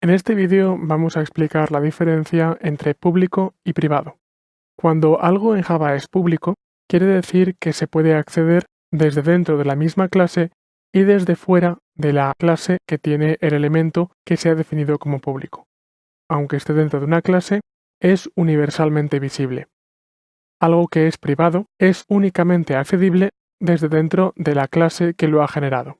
En este vídeo vamos a explicar la diferencia entre público y privado. Cuando algo en Java es público, quiere decir que se puede acceder desde dentro de la misma clase y desde fuera de la clase que tiene el elemento que se ha definido como público. Aunque esté dentro de una clase, es universalmente visible. Algo que es privado es únicamente accedible desde dentro de la clase que lo ha generado.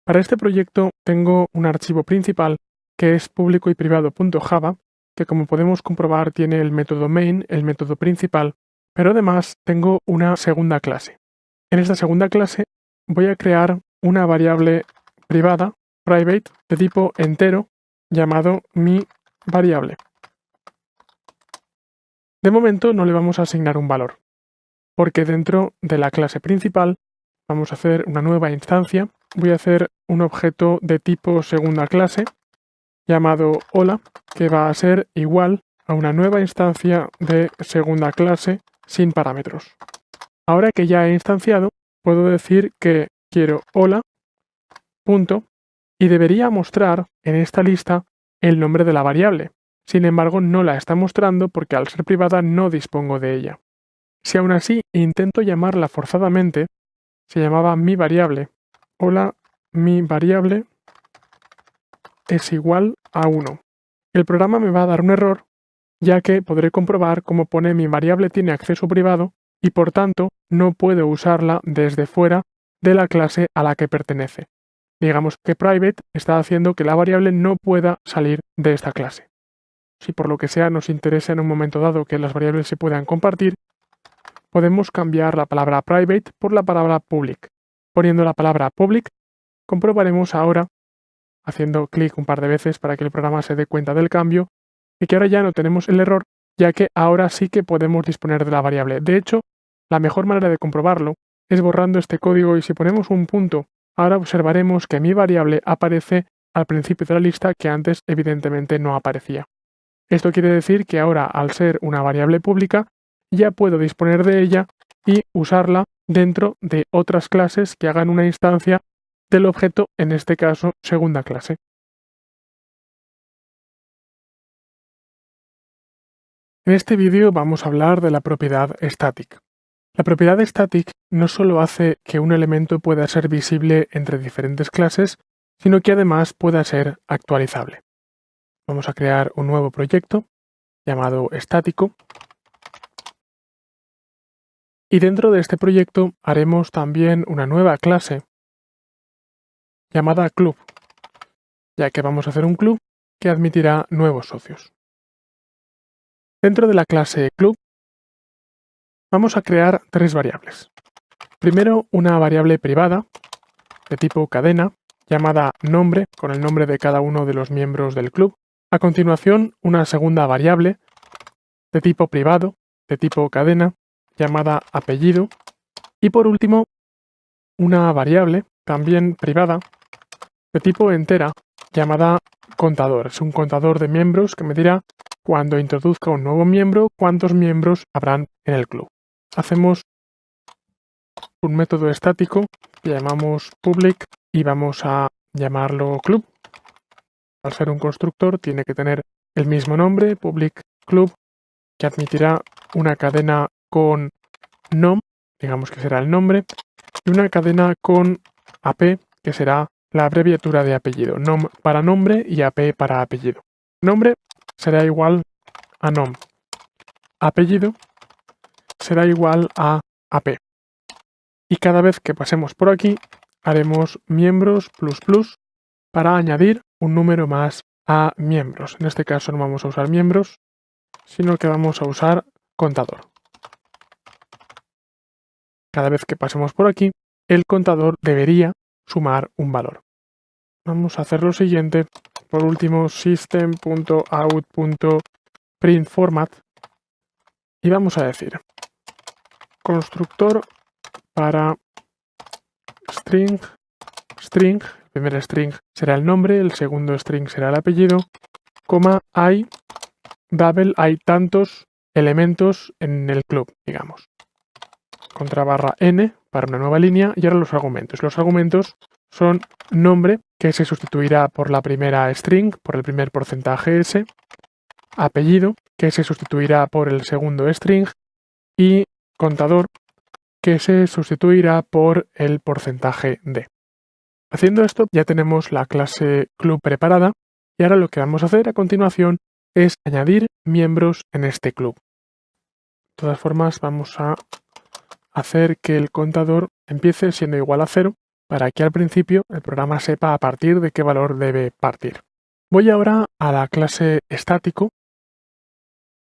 Para este proyecto tengo un archivo principal que es público y privado.java, que como podemos comprobar tiene el método main, el método principal, pero además tengo una segunda clase. En esta segunda clase voy a crear una variable privada, private, de tipo entero, llamado mi variable. De momento no le vamos a asignar un valor, porque dentro de la clase principal vamos a hacer una nueva instancia. Voy a hacer un objeto de tipo segunda clase, llamado hola, que va a ser igual a una nueva instancia de segunda clase sin parámetros. Ahora que ya he instanciado, puedo decir que quiero hola, punto, y debería mostrar en esta lista el nombre de la variable. Sin embargo, no la está mostrando porque al ser privada no dispongo de ella. Si aún así intento llamarla forzadamente, se llamaba mi variable. Hola, mi variable es igual a 1. El programa me va a dar un error, ya que podré comprobar cómo pone mi variable tiene acceso privado y por tanto no puedo usarla desde fuera de la clase a la que pertenece. Digamos que private está haciendo que la variable no pueda salir de esta clase. Si por lo que sea nos interesa en un momento dado que las variables se puedan compartir, podemos cambiar la palabra private por la palabra public. Poniendo la palabra public, comprobaremos ahora, haciendo clic un par de veces para que el programa se dé cuenta del cambio, y que ahora ya no tenemos el error, ya que ahora sí que podemos disponer de la variable. De hecho, la mejor manera de comprobarlo es borrando este código y si ponemos un punto, ahora observaremos que mi variable aparece al principio de la lista que antes evidentemente no aparecía. Esto quiere decir que ahora, al ser una variable pública, ya puedo disponer de ella y usarla dentro de otras clases que hagan una instancia del objeto, en este caso, segunda clase. En este vídeo vamos a hablar de la propiedad static. La propiedad static no solo hace que un elemento pueda ser visible entre diferentes clases, sino que además pueda ser actualizable. Vamos a crear un nuevo proyecto llamado estático. Y dentro de este proyecto haremos también una nueva clase llamada club, ya que vamos a hacer un club que admitirá nuevos socios. Dentro de la clase club vamos a crear tres variables. Primero, una variable privada de tipo cadena llamada nombre, con el nombre de cada uno de los miembros del club. A continuación, una segunda variable de tipo privado, de tipo cadena, llamada apellido. Y por último, una variable también privada de tipo entera llamada contador. Es un contador de miembros que me dirá cuando introduzca un nuevo miembro cuántos miembros habrán en el club. Hacemos un método estático que llamamos public y vamos a llamarlo club. Al ser un constructor tiene que tener el mismo nombre, public club, que admitirá una cadena con nom, digamos que será el nombre, y una cadena con ap, que será la abreviatura de apellido. Nom para nombre y ap para apellido. Nombre será igual a nom. Apellido será igual a ap. Y cada vez que pasemos por aquí, haremos miembros ++ para añadir un número más a miembros. En este caso no vamos a usar miembros, sino que vamos a usar contador. Cada vez que pasemos por aquí, el contador debería sumar un valor. Vamos a hacer lo siguiente. Por último, system.out.printFormat y vamos a decir constructor para string, el primer string será el nombre, el segundo string será el apellido, coma, hay tantos elementos en el club, digamos. Contrabarra n para una nueva línea y ahora los argumentos. Los argumentos son nombre, que se sustituirá por la primera string, por el primer porcentaje s, apellido, que se sustituirá por el segundo string, y contador, que se sustituirá por el porcentaje d. Haciendo esto ya tenemos la clase club preparada y ahora lo que vamos a hacer a continuación es añadir miembros en este club. De todas formas vamos a hacer que el contador empiece siendo igual a 0 para que al principio el programa sepa a partir de qué valor debe partir. Voy ahora a la clase estático,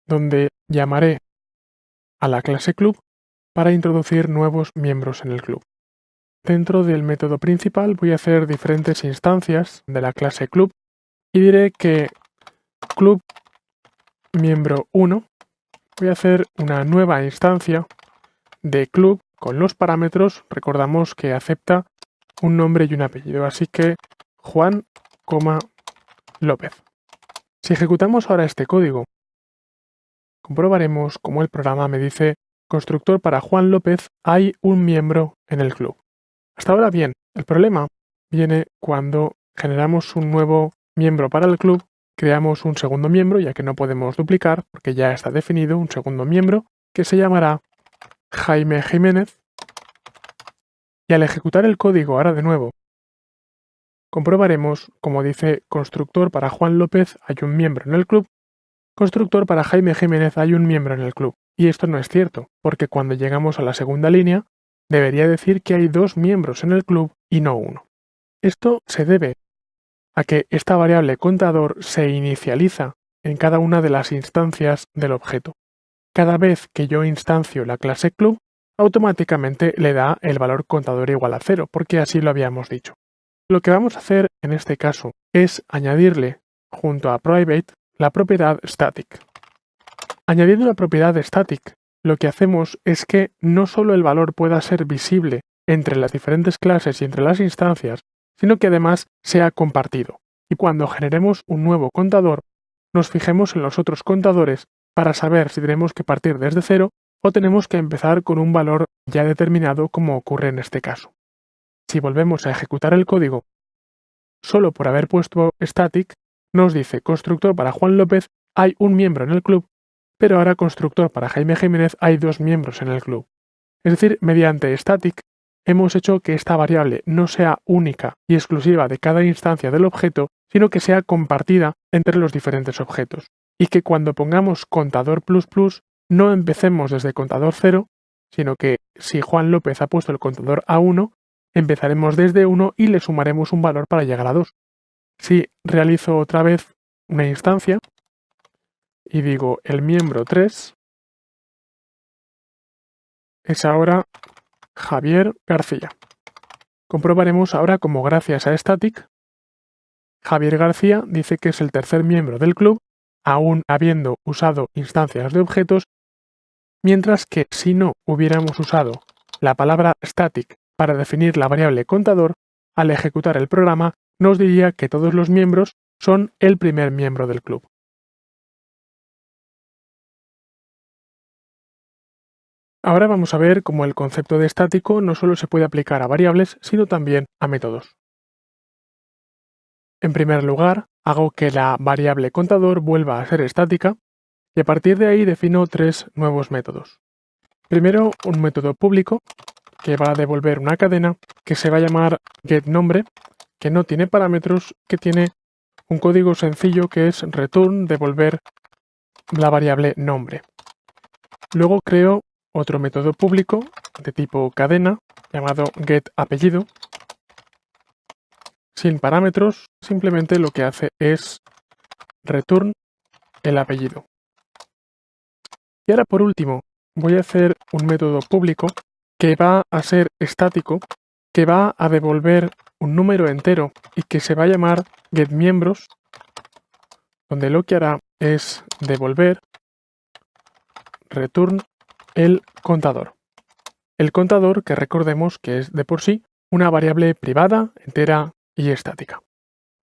donde llamaré a la clase club para introducir nuevos miembros en el club. Dentro del método principal voy a hacer diferentes instancias de la clase club y diré que club miembro 1 voy a hacer una nueva instancia de club con los parámetros. Recordamos que acepta un nombre y un apellido, así que Juan, López. Si ejecutamos ahora este código, comprobaremos cómo el programa me dice constructor para Juan López hay un miembro en el club. Hasta ahora bien, el problema viene cuando generamos un nuevo miembro para el club, creamos un segundo miembro, ya que no podemos duplicar, porque ya está definido un segundo miembro, que se llamará Jaime Jiménez, y al ejecutar el código ahora de nuevo, comprobaremos, como dice constructor para Juan López hay un miembro en el club, constructor para Jaime Jiménez hay un miembro en el club. Y esto no es cierto, porque cuando llegamos a la segunda línea, debería decir que hay 2 miembros en el club y no 1. Esto se debe a que esta variable contador se inicializa en cada una de las instancias del objeto. Cada vez que yo instancio la clase club, automáticamente le da el valor contador igual a 0, porque así lo habíamos dicho. Lo que vamos a hacer en este caso es añadirle, junto a private, la propiedad static. Añadiendo la propiedad static, lo que hacemos es que no solo el valor pueda ser visible entre las diferentes clases y entre las instancias, sino que además sea compartido. Y cuando generemos un nuevo contador, nos fijemos en los otros contadores para saber si tenemos que partir desde 0 o tenemos que empezar con un valor ya determinado, como ocurre en este caso. Si volvemos a ejecutar el código, solo por haber puesto static, nos dice constructor para Juan López hay un miembro en el club, pero ahora constructor para Jaime Jiménez hay 2 miembros en el club. Es decir, mediante static hemos hecho que esta variable no sea única y exclusiva de cada instancia del objeto, sino que sea compartida entre los diferentes objetos. Y que cuando pongamos contador ++ no empecemos desde contador 0, sino que si Juan López ha puesto el contador a 1, empezaremos desde 1 y le sumaremos un valor para llegar a 2. Si realizo otra vez una instancia y digo el miembro 3, es ahora Javier García. Comprobaremos ahora cómo gracias a static, Javier García dice que es el tercer miembro del club, aún habiendo usado instancias de objetos, mientras que si no hubiéramos usado la palabra static para definir la variable contador, al ejecutar el programa nos diría que todos los miembros son el primer miembro del club. Ahora vamos a ver cómo el concepto de estático no solo se puede aplicar a variables, sino también a métodos. En primer lugar, hago que la variable contador vuelva a ser estática y a partir de ahí defino 3 nuevos métodos. Primero, un método público que va a devolver una cadena que se va a llamar getNombre, que no tiene parámetros, que tiene un código sencillo que es return, devolver la variable nombre. Luego creo otro método público de tipo cadena llamado getApellido. Sin parámetros, simplemente lo que hace es return el apellido. Y ahora por último voy a hacer un método público que va a ser estático, que va a devolver un número entero y que se va a llamar getMiembros, donde lo que hará es devolver return el contador. El contador, que recordemos que es de por sí una variable privada, entera y estática.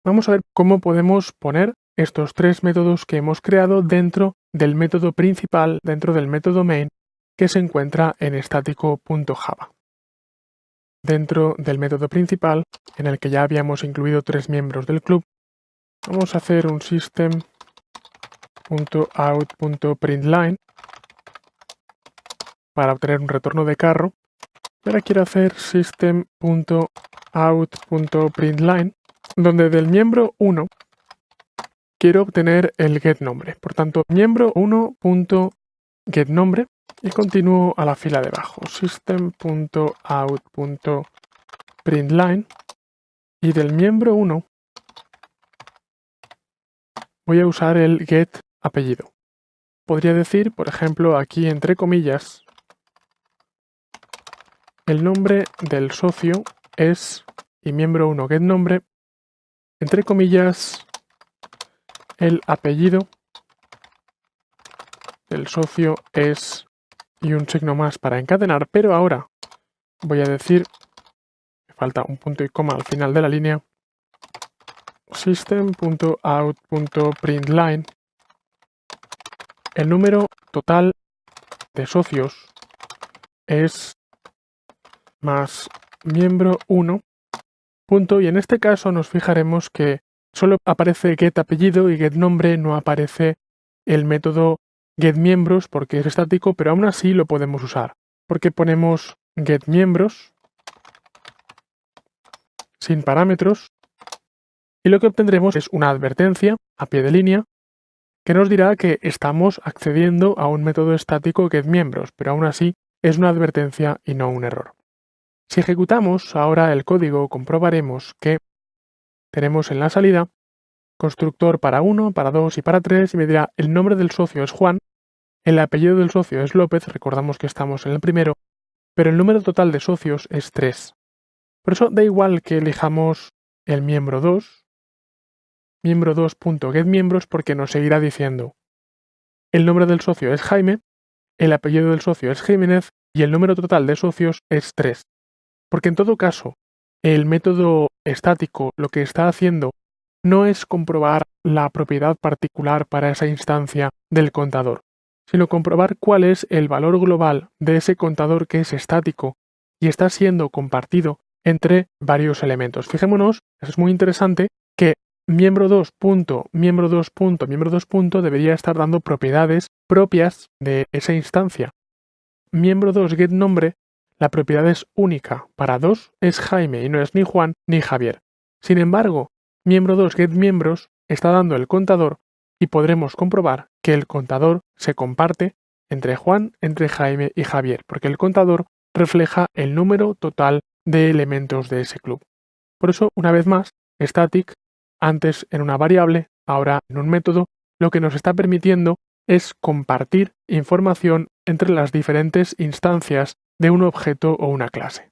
Vamos a ver cómo podemos poner estos 3 métodos que hemos creado dentro del método principal, dentro del método main, que se encuentra en estático.java. dentro del método principal, en el que ya habíamos incluido 3 miembros del club, vamos a hacer un system.out.println para obtener un retorno de carro. Ahora quiero hacer system.out.println, donde del miembro 1 quiero obtener el getNombre. Por tanto, miembro 1.getNombre y continúo a la fila de abajo. System.out.println y del miembro 1 voy a usar el getApellido. Podría decir, por ejemplo, aquí entre comillas, el nombre del socio es, y miembro 1 getNombre, entre comillas, el apellido del socio es, y un signo más para encadenar, pero ahora voy a decir, me falta un punto y coma al final de la línea, system.out.println, el número total de socios es más miembro 1, punto, y en este caso nos fijaremos que solo aparece getApellido y getNombre, no aparece el método getMiembros porque es estático, pero aún así lo podemos usar, porque ponemos getMiembros sin parámetros y lo que obtendremos es una advertencia a pie de línea que nos dirá que estamos accediendo a un método estático getMiembros, pero aún así es una advertencia y no un error. Si ejecutamos ahora el código, comprobaremos que tenemos en la salida constructor para 1, para 2 y para 3 y me dirá el nombre del socio es Juan, el apellido del socio es López, recordamos que estamos en el primero, pero el número total de socios es 3. Por eso da igual que elijamos el miembro 2, miembro 2.getMiembros, porque nos seguirá diciendo el nombre del socio es Jaime, el apellido del socio es Jiménez y el número total de socios es 3. Porque en todo caso, el método estático lo que está haciendo no es comprobar la propiedad particular para esa instancia del contador, sino comprobar cuál es el valor global de ese contador que es estático y está siendo compartido entre varios elementos. Fijémonos, es muy interesante, que miembro 2. Miembro 2. Miembro 2. Debería estar dando propiedades propias de esa instancia. Miembro 2 getNombre, la propiedad es única. Para 2 es Jaime y no es ni Juan ni Javier. Sin embargo, miembro 2 getMiembros está dando el contador y podremos comprobar que el contador se comparte entre Juan, entre Jaime y Javier, porque el contador refleja el número total de elementos de ese club. Por eso, una vez más, static, antes en una variable, ahora en un método, lo que nos está permitiendo es compartir información entre las diferentes instancias de un objeto o una clase.